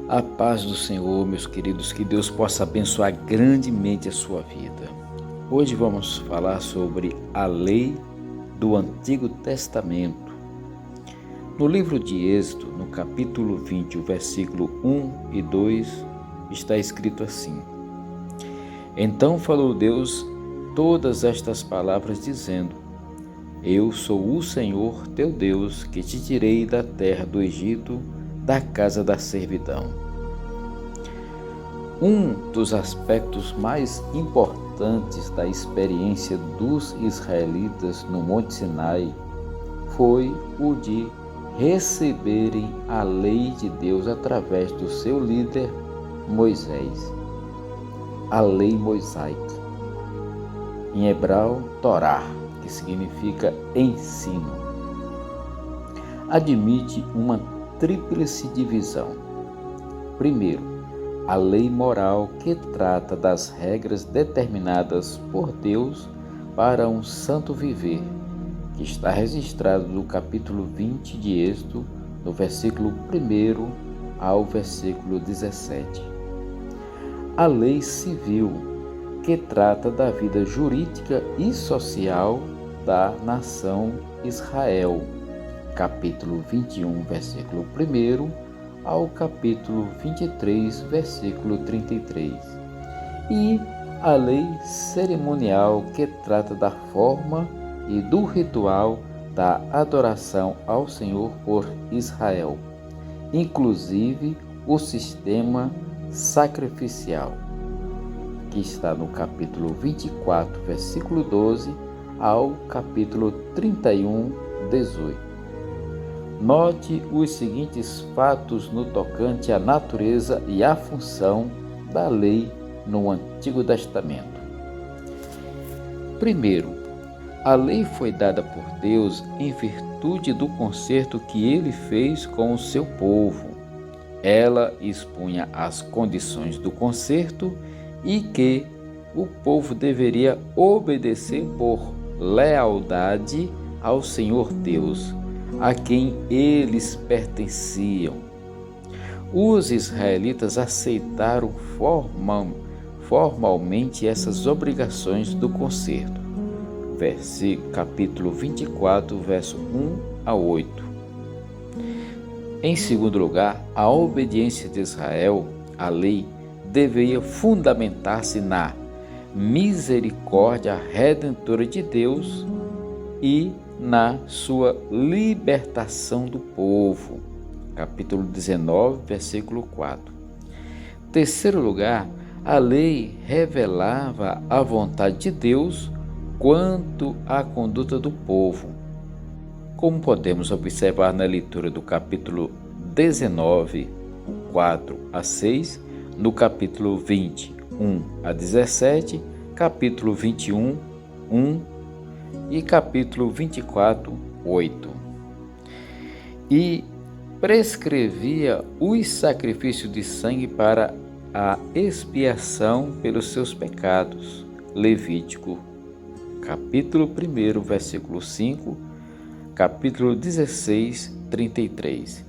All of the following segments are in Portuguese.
A paz do Senhor, meus queridos, que Deus possa abençoar grandemente a sua vida. Hoje vamos falar sobre a lei do Antigo Testamento. No livro de Êxodo, no capítulo 20, o versículo 1 e 2, está escrito assim: Então falou Deus todas estas palavras, dizendo: Eu sou o Senhor teu Deus, que te tirei da terra do Egito, da casa da servidão. Um dos aspectos mais importantes da experiência dos israelitas no Monte Sinai foi o de receberem a lei de Deus através do seu líder Moisés, a lei mosaica, em hebraico Torá, que significa ensino. Admite uma tríplice divisão. Primeiro, a lei moral, que trata das regras determinadas por Deus para um santo viver, que está registrado no capítulo 20 de Êxodo, no versículo 1 ao versículo 17. A lei civil, que trata da vida jurídica e social da nação Israel, capítulo 21, versículo 1 ao capítulo 23, versículo 33. E a lei cerimonial, que trata da forma e do ritual da adoração ao Senhor por Israel, inclusive o sistema sacrificial, que está no capítulo 24, versículo 12 ao capítulo 31, 18. Note os seguintes fatos no tocante à natureza e à função da lei no Antigo Testamento. Primeiro, a lei foi dada por Deus em virtude do concerto que ele fez com o seu povo. Ela expunha as condições do concerto e que o povo deveria obedecer por lealdade ao Senhor Deus, a quem eles pertenciam. Os israelitas aceitaram formalmente essas obrigações do concerto. Capítulo 24, verso 1 a 8. Em segundo lugar, a obediência de Israel à lei deveria fundamentar-se na misericórdia redentora de Deus e na sua libertação do povo. Capítulo 19, versículo 4. Terceiro lugar, a lei revelava a vontade de Deus quanto à conduta do povo. Como podemos observar na leitura do capítulo 19, 4 a 6, no capítulo 20, 1 a 17, capítulo 21, 1 e capítulo 24, 8. E prescrevia os sacrifícios de sangue para a expiação pelos seus pecados. Levítico, capítulo 1, versículo 5, capítulo 16, 33.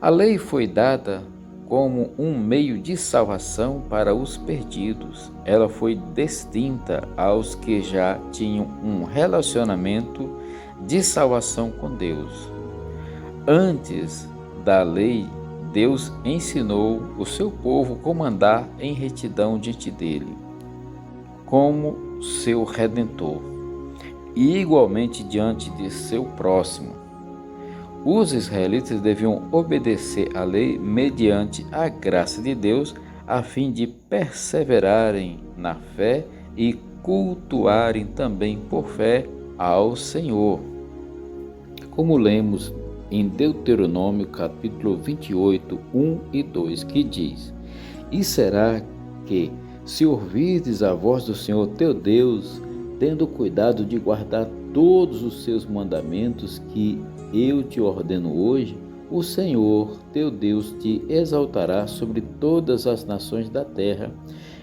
A lei foi dada como um meio de salvação para os perdidos. Ela foi destinada aos que já tinham um relacionamento de salvação com Deus. Antes da lei, Deus ensinou o seu povo como andar em retidão diante dele, como seu redentor, e igualmente diante de seu próximo. Os israelitas deviam obedecer à lei mediante a graça de Deus, a fim de perseverarem na fé e cultuarem também por fé ao Senhor. Como lemos em Deuteronômio capítulo 28, 1 e 2, que diz: E será que, se ouvirdes a voz do Senhor teu Deus, tendo cuidado de guardar todos os seus mandamentos que eu te ordeno hoje, o Senhor teu Deus te exaltará sobre todas as nações da terra,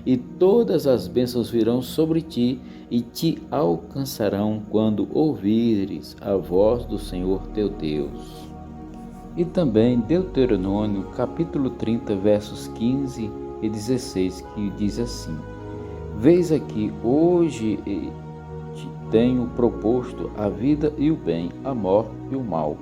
e todas as bênçãos virão sobre ti e te alcançarão quando ouvires a voz do Senhor teu Deus. E também Deuteronômio, capítulo 30, versos 15 e 16, que diz assim: Vês aqui, hoje te tenho proposto a vida e o bem, a morte e o mal.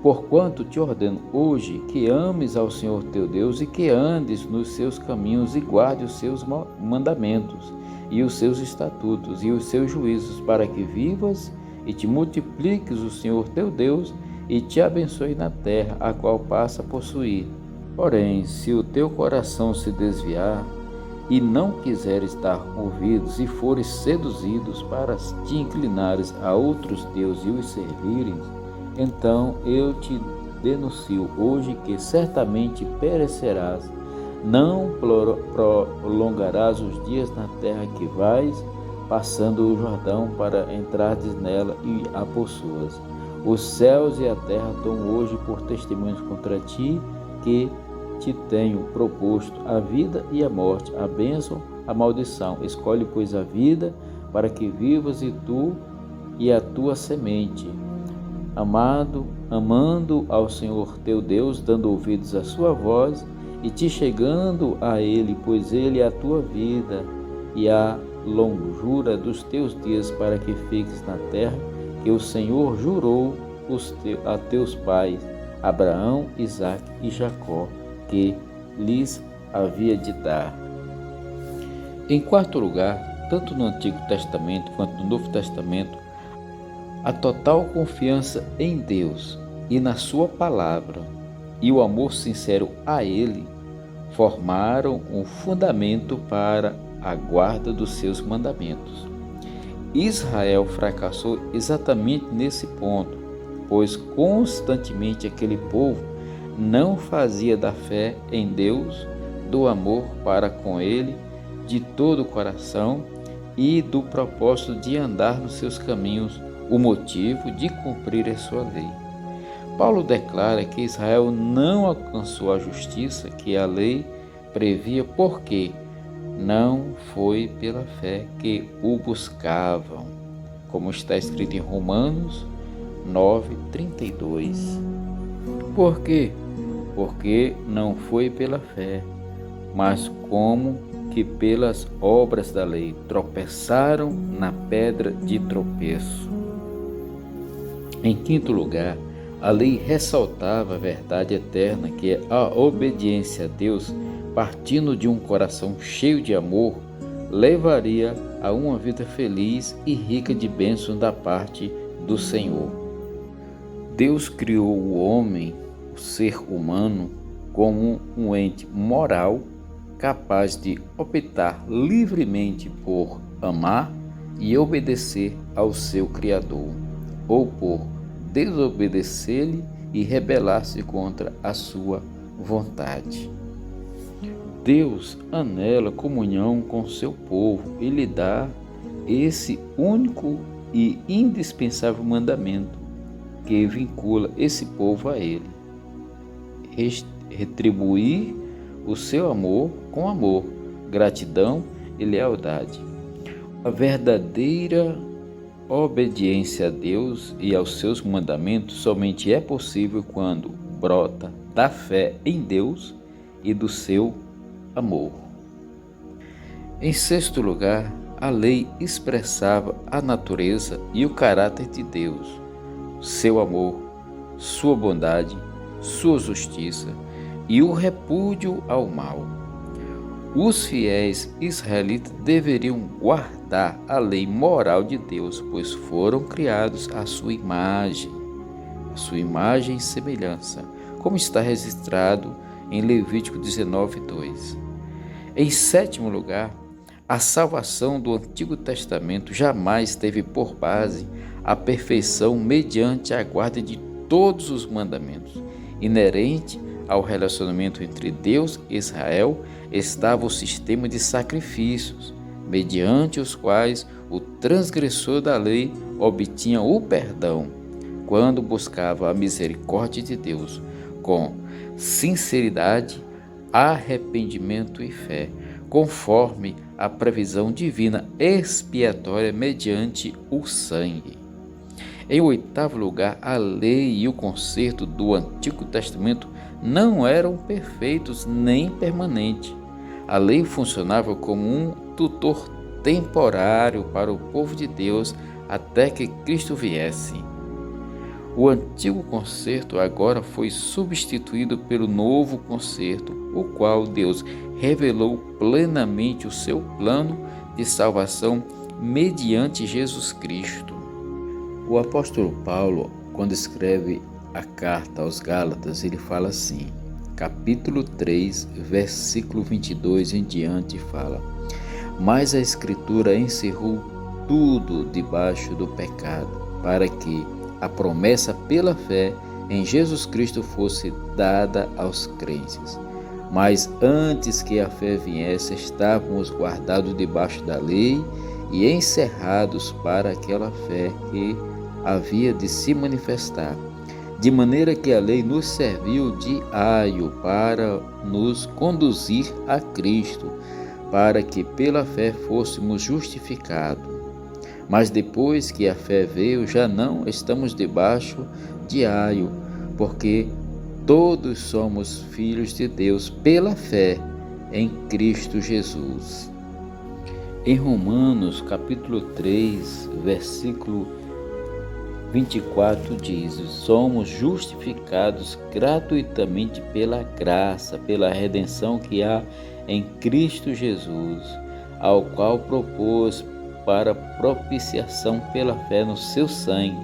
Porquanto te ordeno hoje que ames ao Senhor teu Deus e que andes nos seus caminhos e guarde os seus mandamentos e os seus estatutos e os seus juízos, para que vivas e te multipliques o Senhor teu Deus e te abençoe na terra, a qual passa a possuir. Porém, se o teu coração se desviar e não quiseres dar ouvidos e fores seduzidos para te inclinares a outros deuses e os servires, então eu te denuncio hoje que certamente perecerás, não prolongarás os dias na terra que vais, passando o Jordão para entrares nela e a possuas. Os céus e a terra dão hoje por testemunhos contra ti, que te tenho proposto a vida e a morte, a bênção, a maldição. Escolhe, pois, a vida, para que vivas e tu e a tua semente, amando ao Senhor teu Deus, dando ouvidos à sua voz e te chegando a Ele, pois Ele é a tua vida e a longura dos teus dias, para que fiques na terra que o Senhor jurou a teus pais, Abraão, Isaque e Jacó, que lhes havia de dar. Em quarto lugar, tanto no Antigo Testamento quanto no Novo Testamento, a total confiança em Deus e na sua palavra e o amor sincero a Ele formaram um fundamento para a guarda dos seus mandamentos. Israel fracassou exatamente nesse ponto, pois constantemente aquele povo não fazia da fé em Deus, do amor para com Ele, de todo o coração e do propósito de andar nos seus caminhos, o motivo de cumprir a sua lei. Paulo declara que Israel não alcançou a justiça que a lei previa porque não foi pela fé que o buscavam, como está escrito em Romanos 9:32. Por quê? Porque não foi pela fé, mas como que pelas obras da lei tropeçaram na pedra de tropeço. Em quinto lugar, a lei ressaltava a verdade eterna, que é a obediência a Deus, partindo de um coração cheio de amor, levaria a uma vida feliz e rica de bênçãos da parte do Senhor. Deus criou o homem, o ser humano, como um ente moral capaz de optar livremente por amar e obedecer ao seu Criador, ou por desobedecer-lhe e rebelar-se contra a sua vontade. Deus anela comunhão com seu povo e lhe dá esse único e indispensável mandamento que vincula esse povo a ele: retribuir o seu amor com amor, gratidão e lealdade. A verdadeira obediência a Deus e aos seus mandamentos somente é possível quando brota da fé em Deus e do seu amor. Em sexto lugar, a lei expressava a natureza e o caráter de Deus, seu amor, sua bondade, sua justiça e o repúdio ao mal. Os fiéis israelitas deveriam guardar a lei moral de Deus, pois foram criados à sua imagem e semelhança, como está registrado em Levítico 19:2. Em sétimo lugar, a salvação do Antigo Testamento jamais teve por base a perfeição mediante a guarda de todos os mandamentos. Inerente ao relacionamento entre Deus e Israel estava o sistema de sacrifícios, mediante os quais o transgressor da lei obtinha o perdão, quando buscava a misericórdia de Deus, com sinceridade, arrependimento e fé, conforme a previsão divina expiatória mediante o sangue. Em oitavo lugar, a lei e o conserto do Antigo Testamento não eram perfeitos nem permanentes. A lei funcionava como um tutor temporário para o povo de Deus até que Cristo viesse. O antigo concerto agora foi substituído pelo novo concerto, o qual Deus revelou plenamente o seu plano de salvação mediante Jesus Cristo. O apóstolo Paulo, quando escreve a carta aos Gálatas, ele fala assim, capítulo 3, versículo 22 em diante, fala: mas a Escritura encerrou tudo debaixo do pecado, para que a promessa pela fé em Jesus Cristo fosse dada aos crentes. Mas antes que a fé viesse, estávamos guardados debaixo da lei e encerrados para aquela fé que havia de se manifestar. De maneira que a lei nos serviu de aio para nos conduzir a Cristo, para que pela fé fôssemos justificados. Mas depois que a fé veio, já não estamos debaixo de aio, porque todos somos filhos de Deus pela fé em Cristo Jesus. Em Romanos, capítulo 3, versículo 24 diz: somos justificados gratuitamente pela graça, pela redenção que há em Cristo Jesus, ao qual propôs para propiciação pela fé no seu sangue,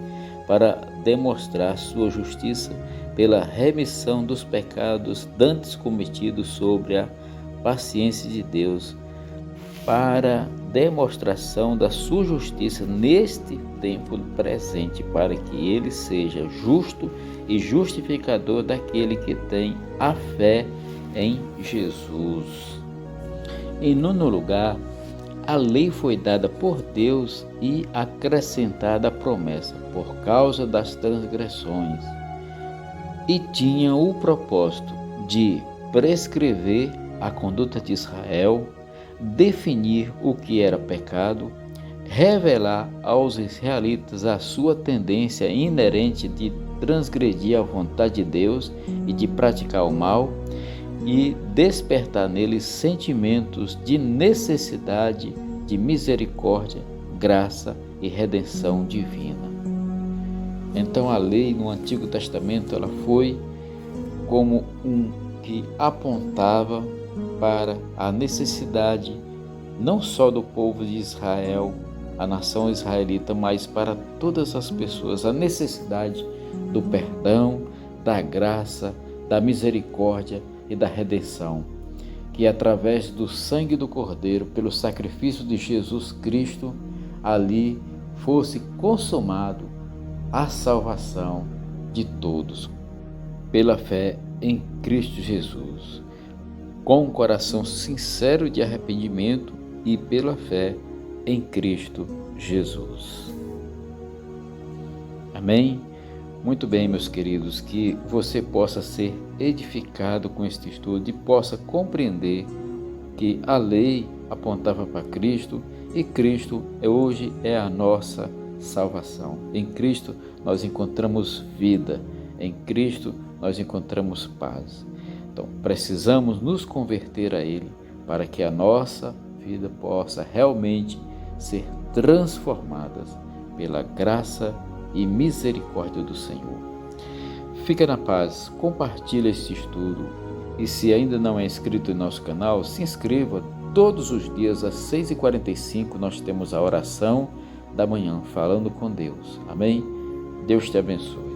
para demonstrar sua justiça pela remissão dos pecados dantes cometidos sobre a paciência de Deus, para demonstração da sua justiça neste tempo presente, para que ele seja justo e justificador daquele que tem a fé em Jesus. Em nono lugar, a lei foi dada por Deus e acrescentada a promessa por causa das transgressões, e tinha o propósito de prescrever a conduta de Israel, definir o que era pecado, revelar aos israelitas a sua tendência inerente de transgredir a vontade de Deus e de praticar o mal, e despertar neles sentimentos de necessidade, de misericórdia, graça e redenção divina. Então a lei no Antigo Testamento ela foi como um que apontava para a necessidade não só do povo de Israel, a nação israelita, mas para todas as pessoas, a necessidade do perdão, da graça, da misericórdia e da redenção, que através do sangue do Cordeiro, pelo sacrifício de Jesus Cristo, ali fosse consumado a salvação de todos, pela fé em Cristo Jesus, com um coração sincero de arrependimento e pela fé em Cristo Jesus. Amém? Muito bem, meus queridos, que você possa ser edificado com este estudo e possa compreender que a lei apontava para Cristo e Cristo hoje é a nossa salvação. Em Cristo nós encontramos vida, em Cristo nós encontramos paz. Então precisamos nos converter a Ele para que a nossa vida possa realmente ser transformada pela graça e misericórdia do Senhor. Fica na paz, compartilha este estudo e se ainda não é inscrito em nosso canal, se inscreva. Todos os dias às 6h45 nós temos a oração da manhã, falando com Deus. Amém? Deus te abençoe.